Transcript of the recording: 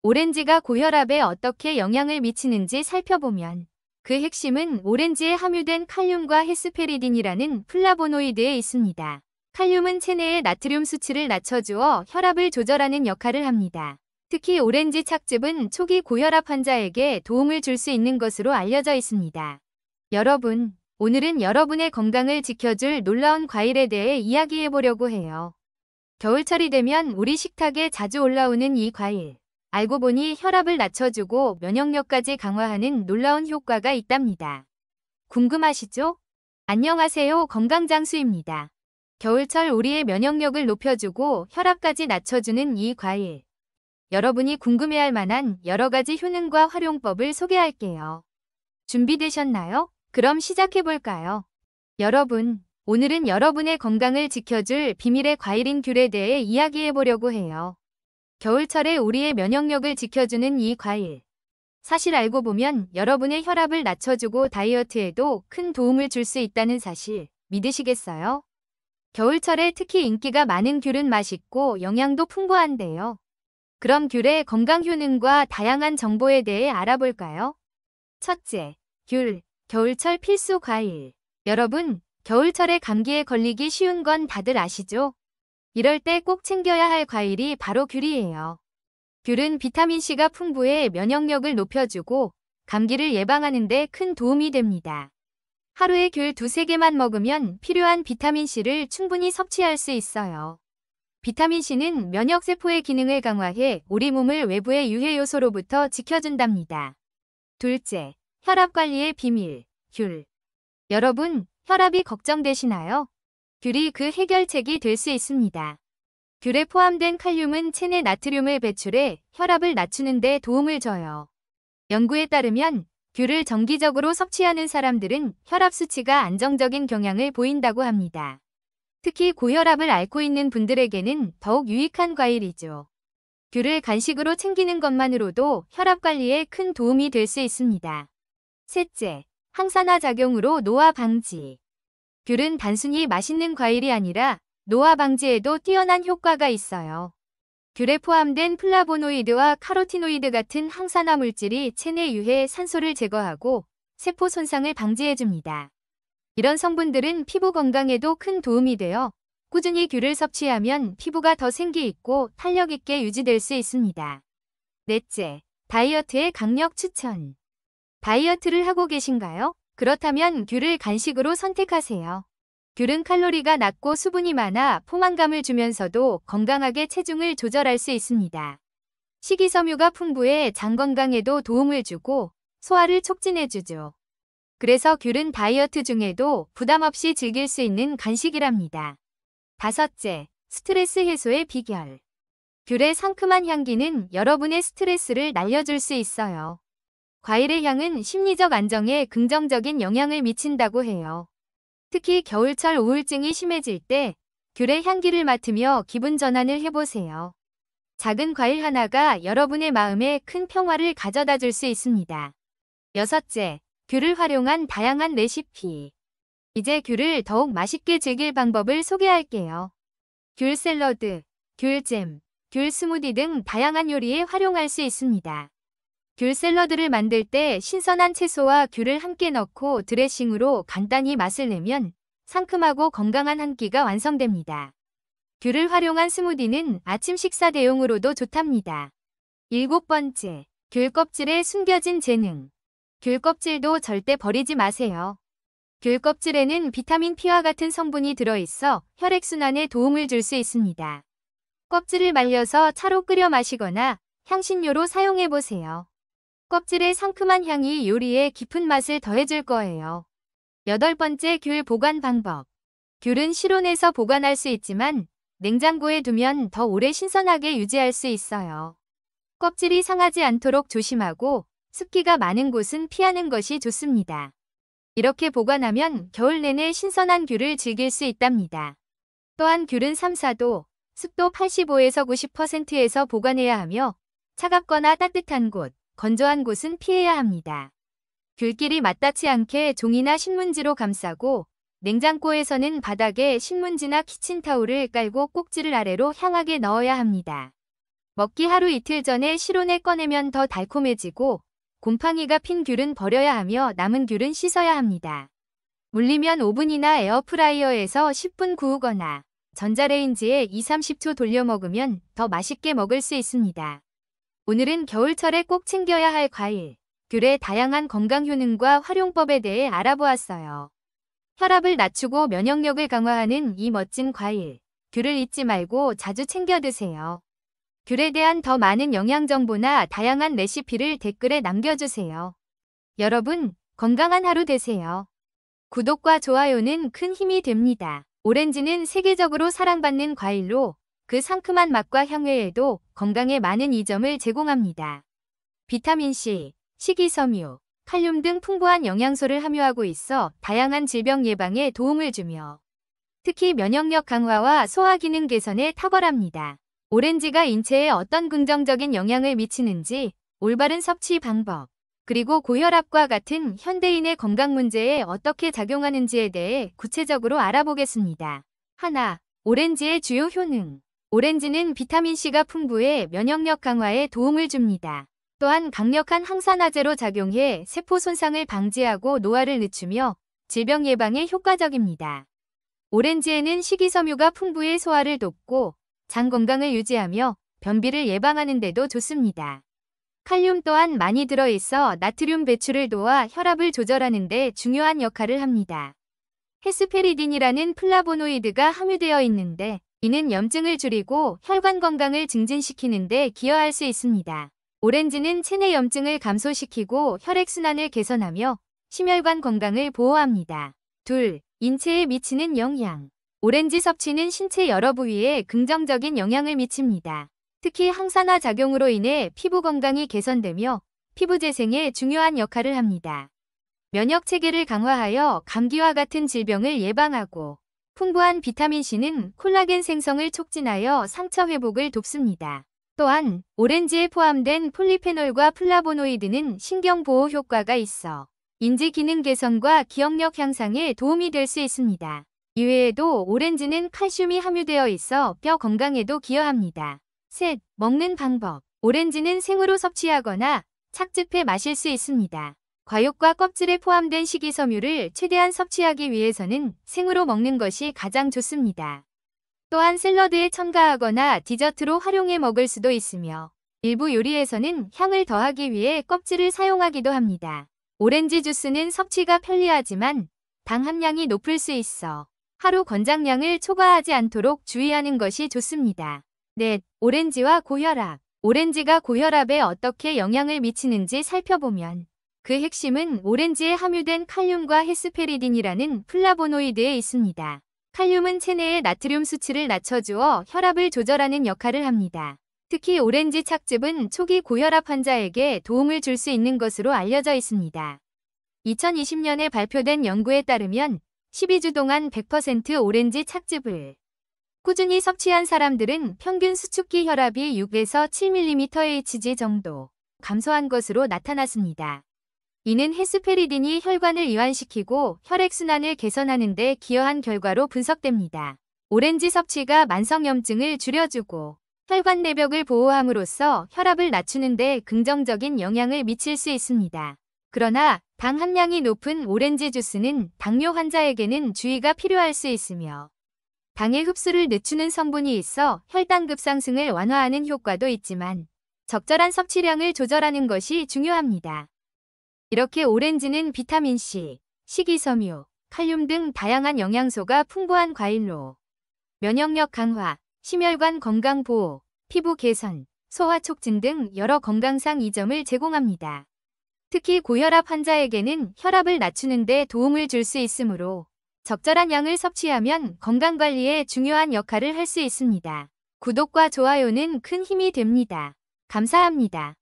오렌지가 고혈압에 어떻게 영향을 미치는지 살펴보면 그 핵심은 오렌지에 함유된 칼륨과 헤스페리딘이라는 플라보노이드에 있습니다. 칼륨은 체내의 나트륨 수치를 낮춰주어 혈압을 조절하는 역할을 합니다. 특히 오렌지 착즙은 초기 고혈압 환자에게 도움을 줄 수 있는 것으로 알려져 있습니다. 여러분, 오늘은 여러분의 건강을 지켜줄 놀라운 과일에 대해 이야기해 보려고 해요. 겨울철이 되면 우리 식탁에 자주 올라오는 이 과일. 알고 보니 혈압을 낮춰주고 면역력까지 강화하는 놀라운 효과가 있답니다. 궁금하시죠? 안녕하세요, 건강장수입니다. 겨울철 우리의 면역력을 높여주고 혈압까지 낮춰주는 이 과일. 여러분이 궁금해할 만한 여러 가지 효능과 활용법을 소개할게요. 준비되셨나요? 그럼 시작해볼까요? 여러분, 오늘은 여러분의 건강을 지켜줄 비밀의 과일인 귤에 대해 이야기해보려고 해요. 겨울철에 우리의 면역력을 지켜주는 이 과일. 사실 알고 보면 여러분의 혈압을 낮춰주고 다이어트에도 큰 도움을 줄 수 있다는 사실 믿으시겠어요? 겨울철에 특히 인기가 많은 귤은 맛있고 영양도 풍부한데요. 그럼 귤의 건강 효능과 다양한 정보에 대해 알아볼까요? 첫째, 귤, 겨울철 필수 과일. 여러분, 겨울철에 감기에 걸리기 쉬운 건 다들 아시죠? 이럴 때 꼭 챙겨야 할 과일이 바로 귤이에요. 귤은 비타민C가 풍부해 면역력을 높여주고 감기를 예방하는 데 큰 도움이 됩니다. 하루에 귤 2~3개만 먹으면 필요한 비타민C를 충분히 섭취할 수 있어요. 비타민C는 면역세포의 기능을 강화해 우리 몸을 외부의 유해 요소로부터 지켜준답니다. 둘째, 혈압 관리의 비밀, 귤. 여러분, 혈압이 걱정되시나요? 귤이 그 해결책이 될 수 있습니다. 귤에 포함된 칼륨은 체내 나트륨을 배출해 혈압을 낮추는 데 도움을 줘요. 연구에 따르면 귤을 정기적으로 섭취하는 사람들은 혈압 수치가 안정적인 경향을 보인다고 합니다. 특히 고혈압을 앓고 있는 분들에게는 더욱 유익한 과일이죠. 귤을 간식으로 챙기는 것만으로도 혈압 관리에 큰 도움이 될 수 있습니다. 셋째, 항산화 작용으로 노화 방지. 귤은 단순히 맛있는 과일이 아니라 노화 방지에도 뛰어난 효과가 있어요. 귤에 포함된 플라보노이드와 카로티노이드 같은 항산화 물질이 체내 유해 산소를 제거하고 세포 손상을 방지해줍니다. 이런 성분들은 피부 건강에도 큰 도움이 되어 꾸준히 귤을 섭취하면 피부가 더 생기 있고 탄력 있게 유지될 수 있습니다. 넷째, 다이어트의 강력 추천. 다이어트를 하고 계신가요? 그렇다면 귤을 간식으로 선택하세요. 귤은 칼로리가 낮고 수분이 많아 포만감을 주면서도 건강하게 체중을 조절할 수 있습니다. 식이섬유가 풍부해 장 건강에도 도움을 주고 소화를 촉진해주죠. 그래서 귤은 다이어트 중에도 부담 없이 즐길 수 있는 간식이랍니다. 다섯째, 스트레스 해소의 비결. 귤의 상큼한 향기는 여러분의 스트레스를 날려줄 수 있어요. 과일의 향은 심리적 안정에 긍정적인 영향을 미친다고 해요. 특히 겨울철 우울증이 심해질 때 귤의 향기를 맡으며 기분 전환을 해보세요. 작은 과일 하나가 여러분의 마음에 큰 평화를 가져다 줄 수 있습니다. 여섯째, 귤을 활용한 다양한 레시피. 이제 귤을 더욱 맛있게 즐길 방법을 소개할게요. 귤 샐러드, 귤잼, 귤 스무디 등 다양한 요리에 활용할 수 있습니다. 귤 샐러드를 만들 때 신선한 채소와 귤을 함께 넣고 드레싱으로 간단히 맛을 내면 상큼하고 건강한 한 끼가 완성됩니다. 귤을 활용한 스무디는 아침 식사 대용으로도 좋답니다. 일곱 번째, 귤 껍질에 숨겨진 재능. 귤 껍질도 절대 버리지 마세요. 귤 껍질에는 비타민 P와 같은 성분이 들어있어 혈액순환에 도움을 줄 수 있습니다. 껍질을 말려서 차로 끓여 마시거나 향신료로 사용해보세요. 껍질의 상큼한 향이 요리에 깊은 맛을 더해줄 거예요. 여덟 번째, 귤 보관 방법. 귤은 실온에서 보관할 수 있지만 냉장고에 두면 더 오래 신선하게 유지할 수 있어요. 껍질이 상하지 않도록 조심하고 습기가 많은 곳은 피하는 것이 좋습니다. 이렇게 보관하면 겨울 내내 신선한 귤을 즐길 수 있답니다. 또한 귤은 3~4도, 습도 85에서 90%에서 보관해야 하며 차갑거나 따뜻한 곳, 건조한 곳은 피해야 합니다. 귤끼리 맞닿지 않게 종이나 신문지로 감싸고 냉장고에서는 바닥에 신문지나 키친타올을 깔고 꼭지를 아래로 향하게 넣어야 합니다. 먹기 하루 이틀 전에 실온에 꺼내면 더 달콤해지고 곰팡이가 핀 귤은 버려야 하며 남은 귤은 씻어야 합니다. 물리면 오븐이나 에어프라이어에서 10분 구우거나 전자레인지에 2~30초 돌려 먹으면 더 맛있게 먹을 수 있습니다. 오늘은 겨울철에 꼭 챙겨야 할 과일, 귤의 다양한 건강 효능과 활용법에 대해 알아보았어요. 혈압을 낮추고 면역력을 강화하는 이 멋진 과일, 귤을 잊지 말고 자주 챙겨 드세요. 귤에 대한 더 많은 영양 정보나 다양한 레시피를 댓글에 남겨주세요. 여러분, 건강한 하루 되세요. 구독과 좋아요는 큰 힘이 됩니다. 오렌지는 세계적으로 사랑받는 과일로 그 상큼한 맛과 향외에도 건강에 많은 이점을 제공합니다. 비타민C, 식이섬유, 칼륨 등 풍부한 영양소를 함유하고 있어 다양한 질병 예방에 도움을 주며 특히 면역력 강화와 소화 기능 개선에 탁월합니다. 오렌지가 인체에 어떤 긍정적인 영향을 미치는지, 올바른 섭취 방법, 그리고 고혈압과 같은 현대인의 건강 문제에 어떻게 작용하는지에 대해 구체적으로 알아보겠습니다. 하나, 오렌지의 주요 효능. 오렌지는 비타민C가 풍부해 면역력 강화에 도움을 줍니다. 또한 강력한 항산화제로 작용해 세포 손상을 방지하고 노화를 늦추며 질병 예방에 효과적입니다. 오렌지에는 식이섬유가 풍부해 소화를 돕고 장 건강을 유지하며 변비를 예방하는 데도 좋습니다. 칼륨 또한 많이 들어있어 나트륨 배출을 도와 혈압을 조절하는 데 중요한 역할을 합니다. 헤스페리딘이라는 플라보노이드가 함유되어 있는데 이는 염증을 줄이고 혈관 건강을 증진시키는 데 기여할 수 있습니다. 오렌지는 체내 염증을 감소시키고 혈액순환을 개선하며 심혈관 건강을 보호합니다. 둘, 인체에 미치는 영향. 오렌지 섭취는 신체 여러 부위에 긍정적인 영향을 미칩니다. 특히 항산화 작용으로 인해 피부 건강이 개선되며 피부 재생에 중요한 역할을 합니다. 면역 체계를 강화하여 감기와 같은 질병을 예방하고 풍부한 비타민C는 콜라겐 생성을 촉진하여 상처 회복을 돕습니다. 또한 오렌지에 포함된 폴리페놀과 플라보노이드는 신경 보호 효과가 있어 인지 기능 개선과 기억력 향상에 도움이 될 수 있습니다. 이외에도 오렌지는 칼슘이 함유되어 있어 뼈 건강에도 기여합니다. 셋, 먹는 방법. 오렌지는 생으로 섭취하거나 착즙해 마실 수 있습니다. 과육과 껍질에 포함된 식이섬유를 최대한 섭취하기 위해서는 생으로 먹는 것이 가장 좋습니다. 또한 샐러드에 첨가하거나 디저트로 활용해 먹을 수도 있으며 일부 요리에서는 향을 더하기 위해 껍질을 사용하기도 합니다. 오렌지 주스는 섭취가 편리하지만 당 함량이 높을 수 있어 하루 권장량을 초과하지 않도록 주의하는 것이 좋습니다. 넷, 오렌지와 고혈압. 오렌지가 고혈압에 어떻게 영향을 미치는지 살펴보면 그 핵심은 오렌지에 함유된 칼륨과 헤스페리딘이라는 플라보노이드에 있습니다. 칼륨은 체내의 나트륨 수치를 낮춰주어 혈압을 조절하는 역할을 합니다. 특히 오렌지 착즙은 초기 고혈압 환자에게 도움을 줄 수 있는 것으로 알려져 있습니다. 2020년에 발표된 연구에 따르면 12주 동안 100% 오렌지 착즙을 꾸준히 섭취한 사람들은 평균 수축기 혈압이 6에서 7mmHg 정도 감소한 것으로 나타났습니다. 이는 헤스페리딘이 혈관을 이완시키고 혈액순환을 개선하는 데 기여한 결과로 분석됩니다. 오렌지 섭취가 만성염증을 줄여주고 혈관 내벽을 보호함으로써 혈압을 낮추는 데 긍정적인 영향을 미칠 수 있습니다. 그러나 당 함량이 높은 오렌지 주스는 당뇨 환자에게는 주의가 필요할 수 있으며 당의 흡수를 늦추는 성분이 있어 혈당 급상승을 완화하는 효과도 있지만 적절한 섭취량을 조절하는 것이 중요합니다. 이렇게 오렌지는 비타민C, 식이섬유, 칼륨 등 다양한 영양소가 풍부한 과일로 면역력 강화, 심혈관 건강 보호, 피부 개선, 소화 촉진 등 여러 건강상 이점을 제공합니다. 특히 고혈압 환자에게는 혈압을 낮추는 데 도움을 줄 수 있으므로 적절한 양을 섭취하면 건강관리에 중요한 역할을 할 수 있습니다. 구독과 좋아요는 큰 힘이 됩니다. 감사합니다.